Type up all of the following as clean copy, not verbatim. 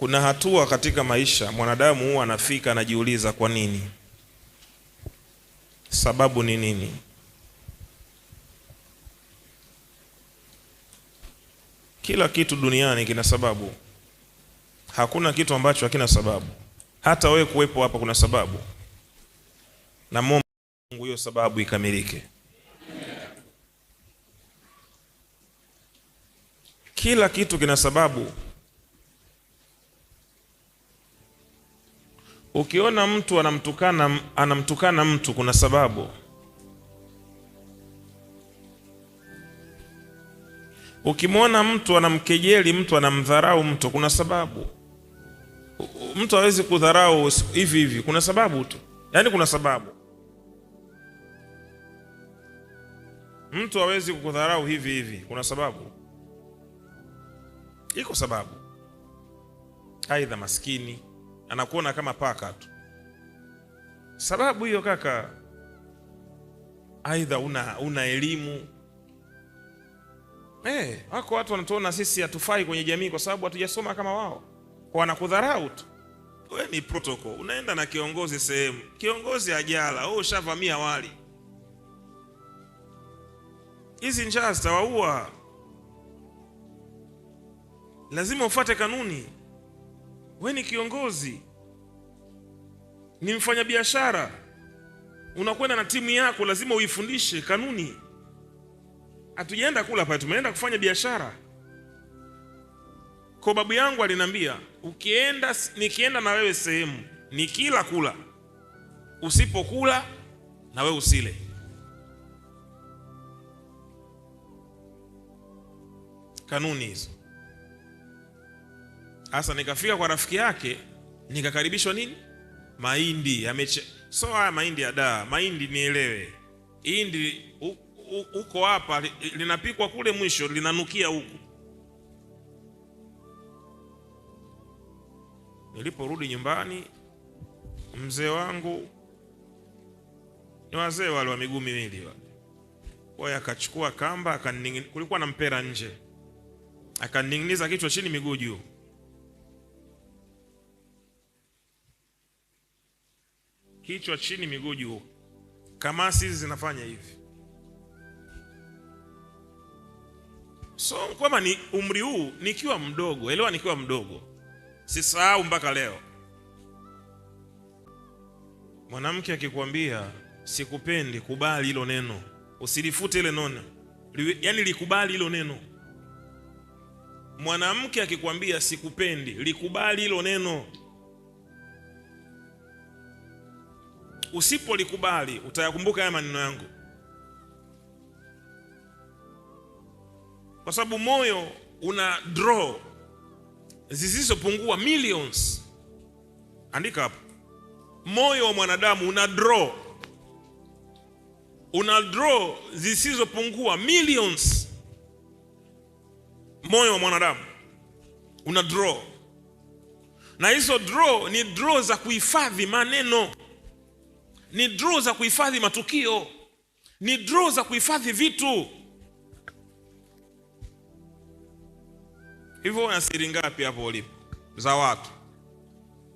Kuna hatua katika maisha mwanadamu huwa anafika anajiuliza kwa nini? Sababu ni nini? Kila kitu duniani kina sababu. Hakuna kitu ambacho hakina sababu. Hata wewe kuwepo hapa kuna sababu. Na Mungu hiyo sababu ikamilike. Kila kitu kina sababu. Ukiona mtu anamtukana mtu kuna sababu. Ukimwona mtu anamkejeli mtu, anamdharau mtu, kuna sababu. Mtu hawezi kudharau hivi hivi, kuna sababu tu. Yaani kuna sababu. Mtu hawezi kukudharau hivi hivi, kuna sababu. Iko sababu. Aidha maskini anakuona kama paka tu, sababu hiyo kaka. Aidha una elimu. Wako watu wanatuona sisi hatufai kwenye jamii kwa sababu hatujasoma kama wao, kwa wanakudharau tu. Wewe ni protocol, unaenda na kiongozi sehemu, kiongozi ajala, wewe ushavamia wali. Hizi njaa zitawaua. Lazima ufuate kanuni. Wewe ni kiongozi, ni mfanyabiashara, unakwenda na timu yako, lazima uifundishe kanuni. Hatujaenda kula pale, tumeenda kufanya biashara. Kwa babu yangu aliniambia, nikienda na wewe sehemu, nikila kula, usipokula na wewe usile. Kanuni hizo. Sasa nikafika kwa rafiki yake, nikakaribishwa nini? Mahindi so haya mahindi ya daa, mahindi nielewe. Hindi uko hapa linapikwa kule mwisho, linanukia huku. Niliporudi nyumbani, mzee wangu, ni wazee wale wa miguu miwili wale, kwa hiyo akachukua kamba, kulikuwa na mpera nje, akaning'iniza kichwa chini miguu juu. Kichwa chini miguu juu. Kamasi hizi zinafanya hivi. So kwamba ni umri huu nikiwa mdogo, elewa, nikiwa mdogo, sisahau mpaka leo. Mwanamke akikwambia sikupendi, kubali hilo neno, usilifute ile neno, yaani likubali hilo neno. Mwanamke akikwambia sikupendi, likubali hilo neno. Usipolikubali utayakumbuka haya maneno yangu, kwa sababu moyo una draw zisizopungua millions. Andika hapo, moyo wa mwanadamu una draw zisizopungua millions. Moyo wa mwanadamu una draw, na hizo draw ni draw za kuhifadhi maneno, ni draw za kuhifadhi matukio, ni draw za kuhifadhi vitu. Hivyo una siri ngapi hapo ulipo za watu?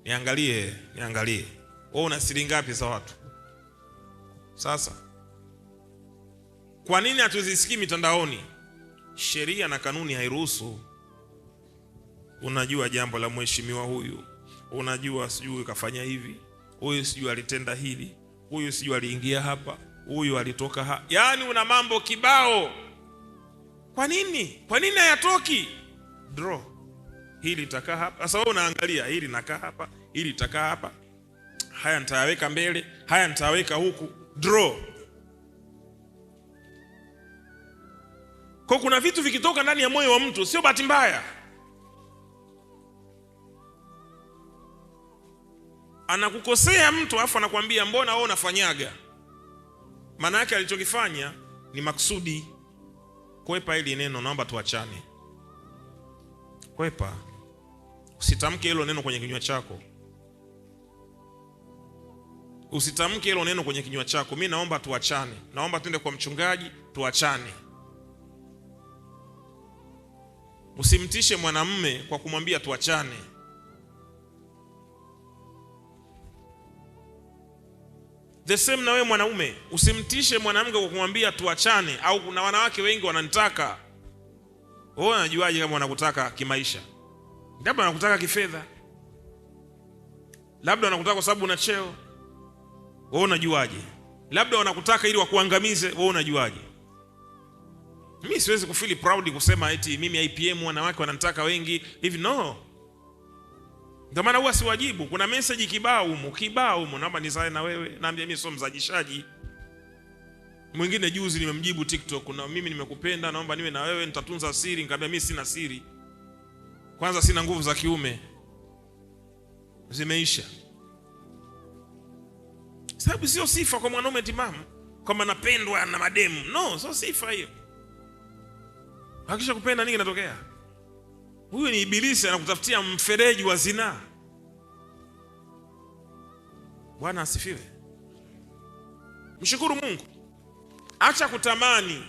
Niangalie. Wewe una siri ngapi za watu? Sasa kwa nini hatuzisikii mitandaoni? Sheria na kanuni hairuhusu. Unajua jambo la mheshimiwa huyu, unajua sijui kafanya hivi, huyu sijui alitenda hili, huyu sijui aliingia hapa, huyu alitoka hapa. Yaani una mambo kibao. Kwa nini hayatoki? Draw. Hili litakaa hapa. Sasa wewe unaangalia, hili nakaa hapa, hili litakaa hapa, haya nitaweka mbele, haya nitaweka huku. Draw. Kwa kuna vitu vikitoka ndani ya moyo wa mtu sio bahati mbaya. Anakukosea mtu afu anakuambia mbona wewe unafanyaga? Maana yake alichokifanya ni maksudi. Kwepa hili neno, naomba tuachane. Kwepa. Usitamke hilo neno kwenye kinywa chako. Usitamke hilo neno kwenye kinywa chako. Mimi naomba tuachane. Naomba twende kwa mchungaji tuachane. Usimtishe mwanamume kwa kumwambia tuachane. The same na wewe mwanaume, usimtishe mwanamke kwa kumwambia tuachane, au kuna wanawake wengi wananitaka. Wewe unajuaje kama wanakutaka kimaisha? Labda wanakutaka kifedha, labda wanakutaka kwa sababu una cheo. Wewe unajuaje? Labda wanakutaka ili wakuangamize. Wewe unajuaje? Mimi siwezi kufeel proud kusema eti mimi IPM wanawake wananitaka wengi hivi, no. Ndio maana huwa siwajibu. Kuna message kibao humo, naomba nizae na wewe. Naambia mimi sio mzajishaji. Mwingine juzi nimemjibu TikTok, na mimi nimekupenda, naomba niwe na wewe, nitatunza siri. Nikamwambia mimi sina siri. Kwanza sina nguvu za kiume, zimeisha. Sababu sio sifa kwa mwanaume timamu kama napendwa na mademu. No, sio sifa hiyo. Hakisha kupenda nini kinatokea? Huyu ni ibilisi anakutafutia mfereji wa zinaa. Bwana asifiwe. Mshukuru Mungu. Acha kutamani.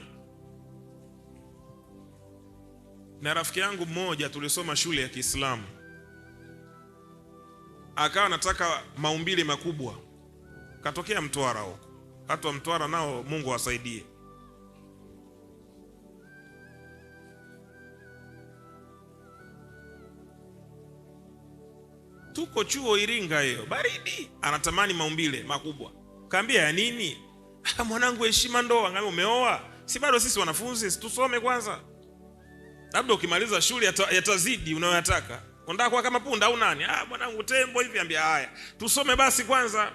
Na rafiki yangu mmoja tulisoma shule ya Kiislamu, akawa anataka maumbile makubwa, katokea Mtwara huko. Watu wa Mtwara nao Mungu awasaidie. Tuko chuo Iringa hiyo, baridi, anatamani maumbile makubwa. Kaambia ya nini? Mwanangu, heshima ndoa. Ngani umeoa? Si bado sisi wanafunzi, tusome kwanza. Labda ukimaliza shule yatazidi unayotaka. Unataka kuwa kama punda au nani? Mwanangu tembo hivi. Ambia haya, tusome basi kwanza.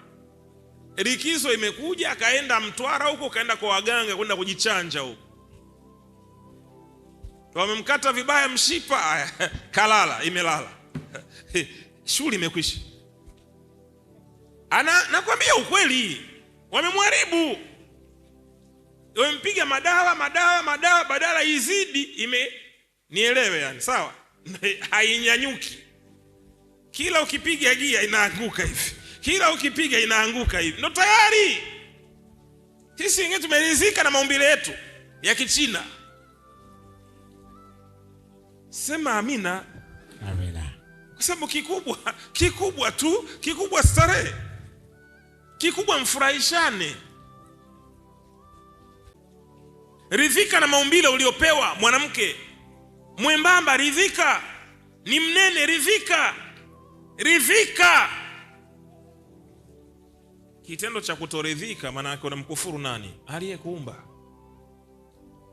Likizo imekuja, akaenda Mtwara huko, kaenda kwa waganga kwenda kujichanja huko. Wamemkata vibaya mshipa, haya kalala, imelala. Shule imekwisha. Nakwambia ukweli, wamemharibu. Wamempiga madawa badala izidi nielewe yani, sawa? Hainyanyuki. Kila ukipiga gia inaanguka hivi. Kila ukipiga inaanguka hivi. Ndio tayari. Sisi wenyewe tumeridhika na maumbile yetu ya Kichina. Sema amina. Amina. Kwa sababu kikubwa starehe. Kikubwa mfurahishane. Ridhika na maumbile uliopewa mwanamke. Mwembamba ridhika, ni mnene ridhika. Kitendo cha kutoridhika maana yake unamkufuru nani? Aliyekuumba.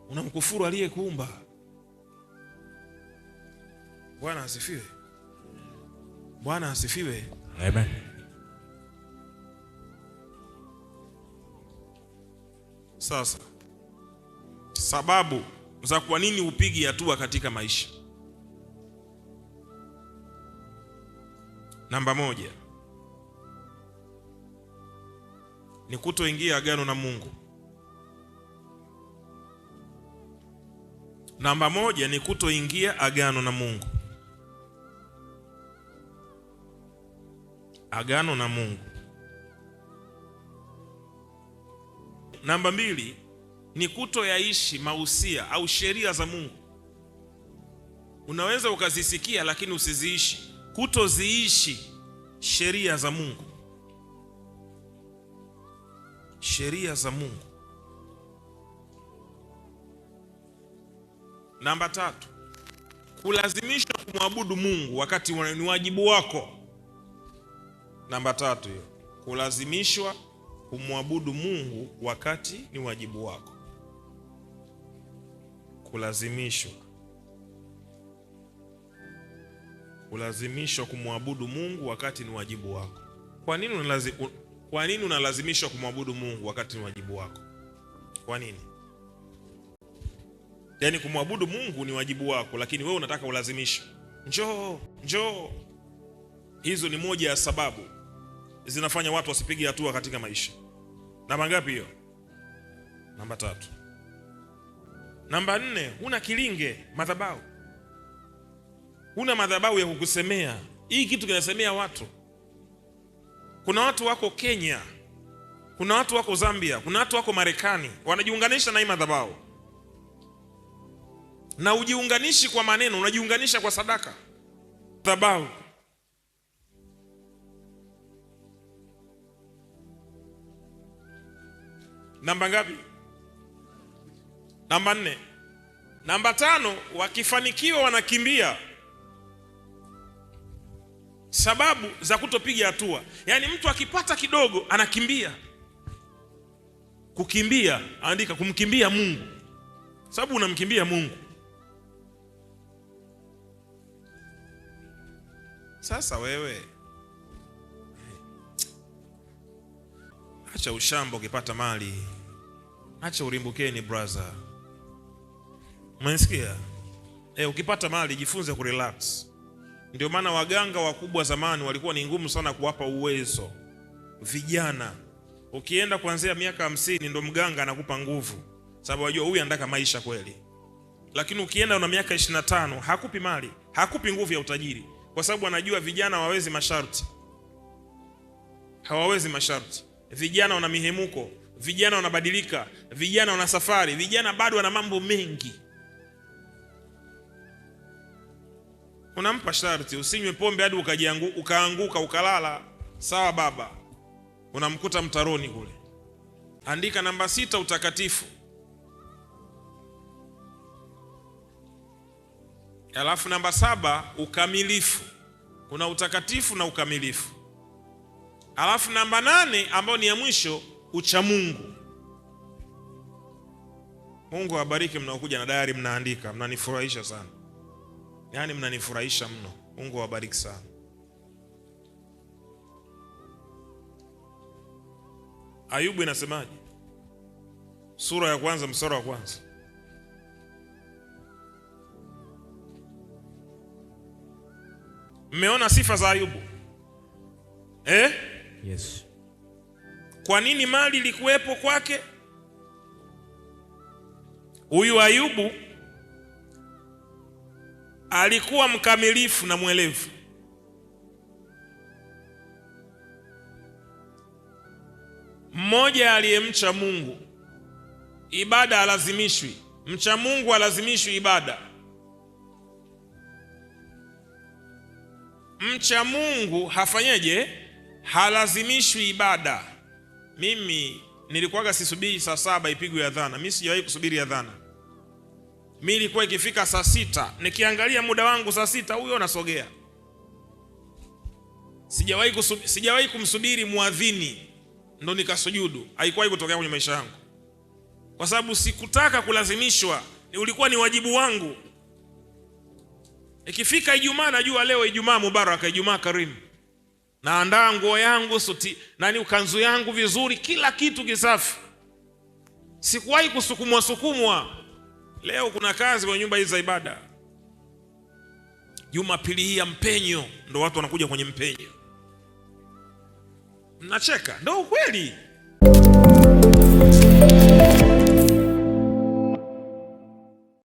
Unamkufuru aliyekuumba. Bwana asifiwe. Bwana asifiwe. Amen. Sasa sababu za kwa nini upigi hatua katika maisha. Namba 1 ni kutoingia agano na Mungu. Namba 1 ni kutoingia agano na Mungu. Agano na Mungu. Namba 2 ni kutoyaishi mausia au sheria za Mungu. Unaweza ukazisikia lakini usiziishi. Kutoziishi sheria za Mungu. Sheria za Mungu. Namba 3, kulazimishwa kumwabudu Mungu wakati ni wajibu wako. Namba 3 hiyo, kulazimishwa kumwabudu Mungu wakati ni wajibu wako. Kulazimishwa kumwabudu Mungu wakati ni wajibu wako. Kwa nini unalazimishwa kumwabudu Mungu wakati ni wajibu wako? Kwa nini? Yaani kumwabudu Mungu ni wajibu wako, lakini wewe unataka ulazimishwe. Njoo. Hizo ni moja ya sababu zinafanya watu wasipige hatua katika maisha. Namba ngapi hiyo? Namba 3. Namba 4, huna kilinge, madhabahu. Huna madhabahu ya kukusemea. Hii kitu kinasemea watu. Kuna watu wako Kenya, kuna watu wako Zambia, kuna watu wako Marekani, wanajiunganisha na hii madhabahu. Na ujiunganishi kwa maneno, unajiunganisha kwa sadaka. Madhabahu. Namba ngapi? Namba 4. Namba 5, wakifanikiwa wanakimbia. Sababu za kutopiga hatua, yaani mtu akipata kidogo anakimbia. Kukimbia, andika kumkimbia Mungu. Sababu unamkimbia Mungu. Sasa wewe acha ushamba ukipata mali. Acha urimbukeni brother. Mnasikia? Ukipata mali jifunze kurelax. Ndio maana waganga wakubwa zamani walikuwa ni ngumu sana kuwapa uwezo vijana. Ukienda kuanzia miaka 50 ndio mganga anakupa nguvu, sababu wajua huyu anataka maisha kweli. Lakini ukienda una miaka 25 hakupi mali, hakupi nguvu ya utajiri, kwa sababu anajua vijana hawawezi masharti. Hawawezi masharti. Vijana wana mihemuko, vijana wanabadilika, vijana wana safari, vijana bado wana mambo mengi. Unampa sharti, usinywe pombe hadi ukaanguka ukalala. Sawa baba. Unamkuta mtaroni kule. Andika namba 6, utakatifu. Alafu namba 7, ukamilifu. Kuna utakatifu na ukamilifu. Alafu namba 8 ambayo ni ya mwisho, uchamungu. Mungu awabariki mnaokuja na diary mnaandika, mnanifurahisha sana. Yaani mnanifurahisha mno. Mungu awabariki sana. Ayubu inasemaje? Sura ya 1 mstari wa 1. Mmeona sifa za Ayubu? Yes. Kwa nini mali ilikuwepo kwake? Huyu Ayubu alikuwa mkamilifu na mwelevu. Mmoja aliyemcha Mungu. Ibada halazimishwi. Mcha Mungu halazimishwi ibada. Mcha Mungu hafanyeje? Halazimishwi ibada. Mimi nilikuwaga sisubiri saa 7 ipigwe adhana. Mimi sijawahi kusubiri adhana. Mimi ilikuwa ikifika saa 6, nikiangalia muda wangu saa 6 huyo nasogea. Sijawahi kumsubiri muadhini ndo nikasujudu. Haikuwahi kutokea kwenye maisha yangu. Kwa sababu sikutaka kulazimishwa, ulikuwa ni wajibu wangu. Ikifika Ijumaa najua leo Ijumaa mubaraka, Ijumaa karimu. Naandaa nguo yangu, ukanzu yangu vizuri, kila kitu kisafi. Sikuwahi kusukumwa. Leo kuna kazi kwenye nyumba hizi za ibada. Jumapili hii ya mpenyo, ndo watu wanakuja kwenye mpenyo. Mnacheka, ndo ukweli.